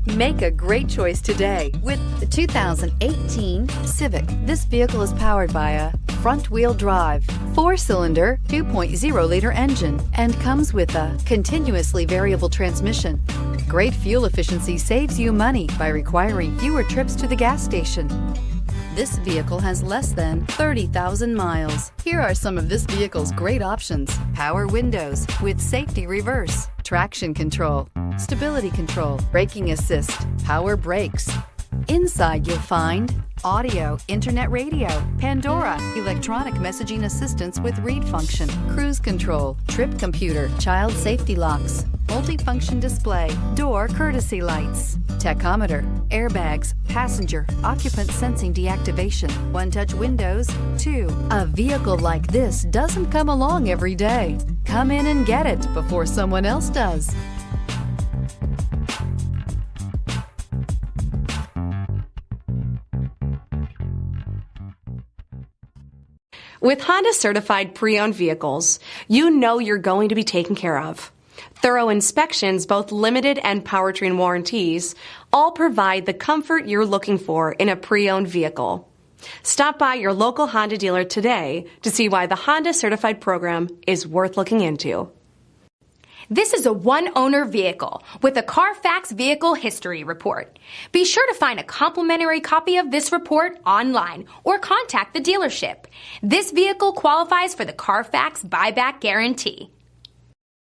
Make a great choice today with the 2018 Civic. This vehicle is powered by a front-wheel drive, 4-cylinder, 2.0-liter engine, and comes with a continuously variable transmission. Great fuel efficiency saves you money by requiring fewer trips to the gas station. This vehicle has less than 30,000 miles. Here are some of this vehicle's great options: power windows with safety reverse, traction control, stability control, braking assist, power brakes. Inside you'll find audio, internet radio, Pandora, electronic messaging assistance with read function, cruise control, trip computer, child safety locks, multifunction display, door courtesy lights, tachometer, airbags, passenger, occupant sensing deactivation, one-touch windows, too. A vehicle like this doesn't come along every day. Come in and get it before someone else does. With Honda certified pre-owned vehicles, you know you're going to be taken care of. Thorough inspections, both limited and powertrain warranties, all provide the comfort you're looking for in a pre-owned vehicle. Stop by your local Honda dealer today to see why the Honda certified program is worth looking into. This is a one-owner vehicle with a Carfax Vehicle History Report. Be sure to find a complimentary copy of this report online or contact the dealership. This vehicle qualifies for the Carfax Buyback Guarantee.